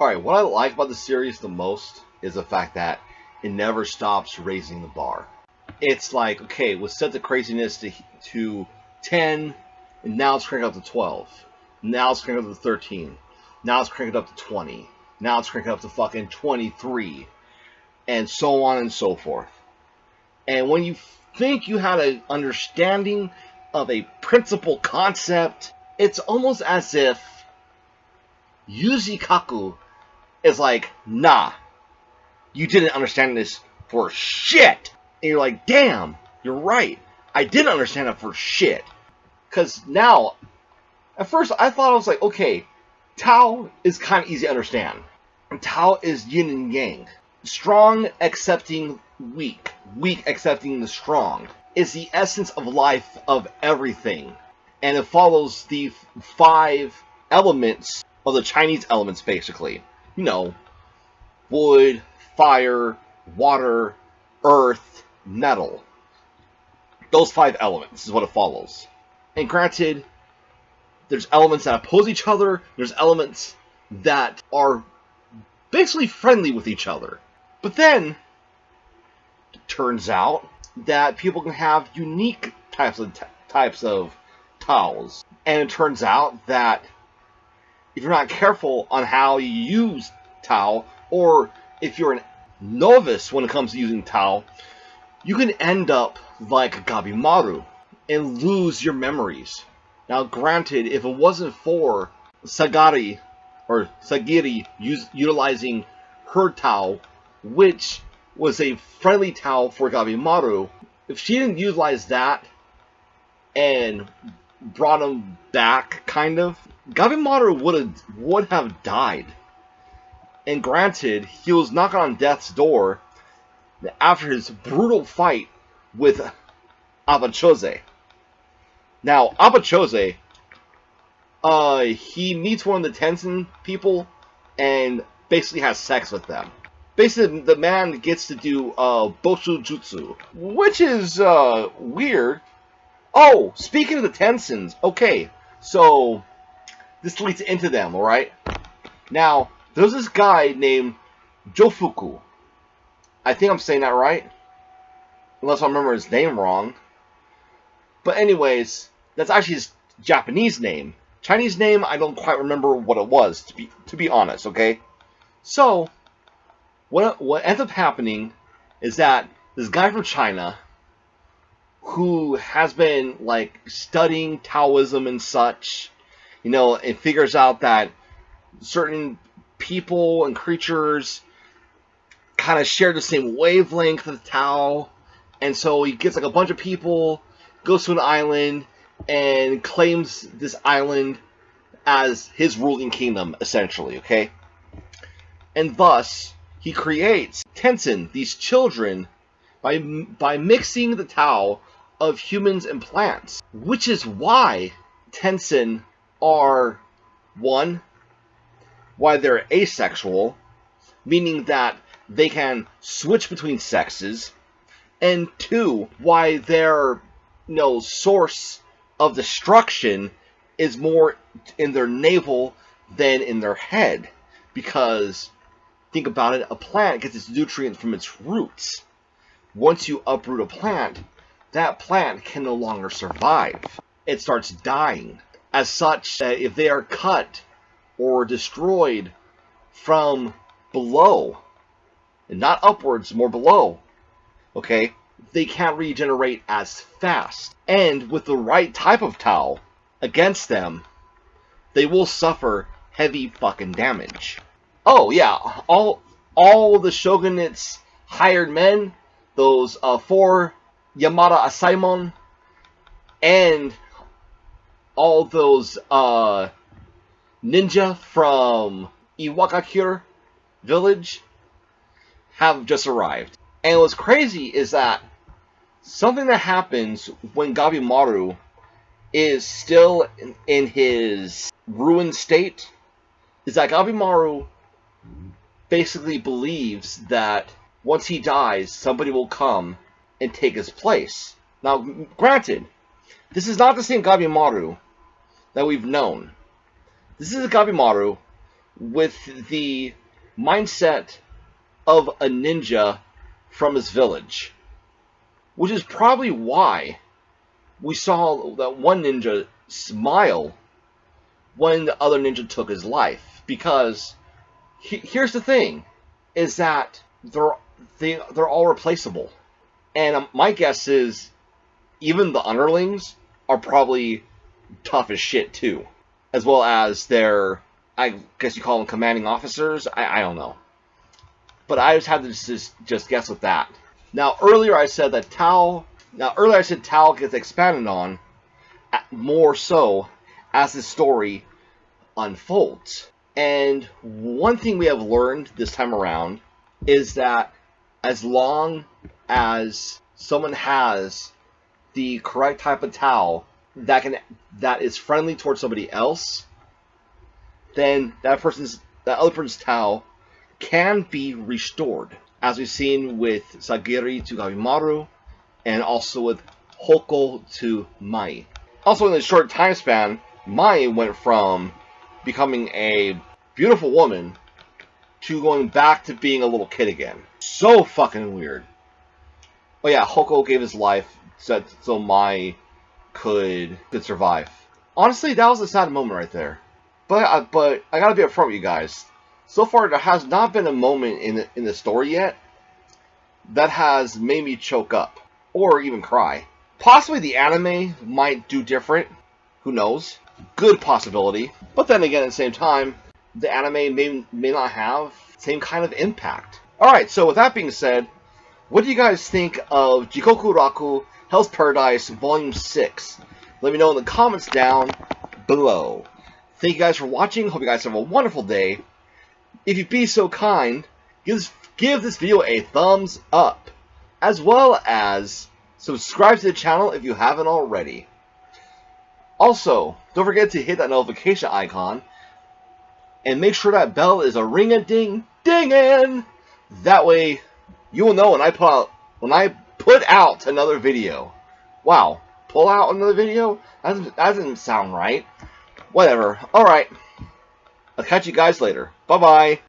Alright, what I like about the series the most is the fact that it never stops raising the bar. It's like, okay, we'll set the craziness to 10, and now it's cranked up to 12. Now it's cranked up to 13. Now it's cranked up to 20. Now it's cranked up to fucking 23. And so on and so forth. And when you think you had an understanding of a principal concept, it's almost as if Yuuji Kaku is like, nah, you didn't understand this for shit. And you're like, damn, you're right. I didn't understand it for shit. Because now, at first I thought I was like, okay, Tao is kind of easy to understand. And Tao is yin and yang. Strong accepting weak. Weak accepting the strong. Is the essence of life of everything. And it follows the 5 elements of the Chinese elements, basically. You know, wood, fire, water, earth, metal. Those 5 elements is what it follows. And granted, there's elements that oppose each other. There's elements that are basically friendly with each other. But then, it turns out that people can have unique types of Taos. And it turns out that if you're not careful on how you use Tao, or if you're a novice when it comes to using Tao, you can end up like Gabimaru and lose your memories. Now, granted, if it wasn't for Sagiri utilizing her Tao, which was a friendly Tao for Gabimaru, if she didn't utilize that and brought him back, kind of, Gabimaru would have died. And granted, he was knocking on death's door after his brutal fight with Choze. Now, Choze, he meets one of the Tensen people and basically has sex with them. Basically, the man gets to do Boshu Jutsu, which is weird. Oh, speaking of the Tensens, okay, so this leads into them, alright? Now, there's this guy named Jofuku. I think I'm saying that right, unless I remember his name wrong. But anyways, that's actually his Japanese name. Chinese name, I don't quite remember what it was, to be honest, okay? So, what ends up happening is that this guy from China, who has been, like, studying Taoism and such, you know, and figures out that certain people and creatures kind of share the same wavelength of Tao, and so he gets, like, a bunch of people, goes to an island, and claims this island as his ruling kingdom, essentially, okay? And thus, he creates Tensen, these children, by mixing the Tao of humans and plants. Which is why Tensen are, 1, why they're asexual, meaning that they can switch between sexes, and 2, why their, source of destruction is more in their navel than in their head. Because, think about it, a plant gets its nutrients from its roots. Once you uproot a plant, that plant can no longer survive. It starts dying. As such, if they are cut or destroyed from below, and not upwards, more below, okay, they can't regenerate as fast. And with the right type of Tao against them, they will suffer heavy fucking damage. Oh yeah, all the shogunate's hired men, those 4 Yamada Asaemon, and all those ninja from Iwakakure village have just arrived. And what's crazy is that something that happens when Gabimaru is still in his ruined state is that Gabimaru basically believes that once he dies, somebody will come and take his place. Now, granted, this is not the same Gabimaru that we've known. This is a Gabimaru with the mindset of a ninja from his village, which is probably why we saw that one ninja smile when the other ninja took his life. Because here's the thing, is that they're all replaceable. And my guess is even the underlings are probably tough as shit too. As well as their, I guess you call them commanding officers? I don't know. But I just had to just guess with that. Now earlier I said Tao gets expanded on more so as the story unfolds. And one thing we have learned this time around is that as long as someone has the correct type of Tao that is friendly towards somebody else, then that other person's Tao can be restored, as we've seen with Sagiri to Gabimaru, and also with Hoko to Mai. Also, in a short time span, Mai went from becoming a beautiful woman to going back to being a little kid again. So fucking weird. Oh yeah, Hoko gave his life so Mai could survive. Honestly, that was a sad moment right there. But I gotta be upfront with you guys. So far, there has not been a moment in the story yet that has made me choke up or even cry. Possibly the anime might do different. Who knows? Good possibility. But then again, at the same time, the anime may not have the same kind of impact. Alright, so with that being said, what do you guys think of Jigokuraku Hell's Paradise Volume 6? Let me know in the comments down below. Thank you guys for watching. Hope you guys have a wonderful day. If you'd be so kind, give this video a thumbs up, as well as subscribe to the channel if you haven't already. Also, don't forget to hit that notification icon, and make sure that bell is a ring-a-ding-dingin'. That way, you will know when I put out another video. Wow, pull out another video? That doesn't sound right. Whatever. Alright. I'll catch you guys later. Bye-bye.